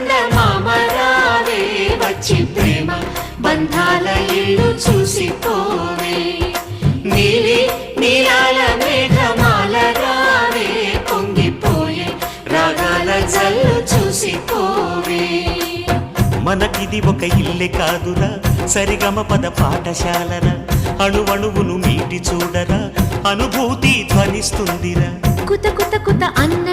చందమామ రావే వచ్చి ప్రేమ బంధాల ఇల్లు చూసిపోవే నీలి నీలాల మేఘమాల రావే పొంగిపోయే రాగాల జల్లు చూసిపోవే మనకిది ఒక ఇల్లే కాదురా సరిగమ పద పాఠశాలరా అణువణువును మీటి చూడరా అనుభూతి ధ్వనిస్తుందిరా కుత కుత కుత అన్న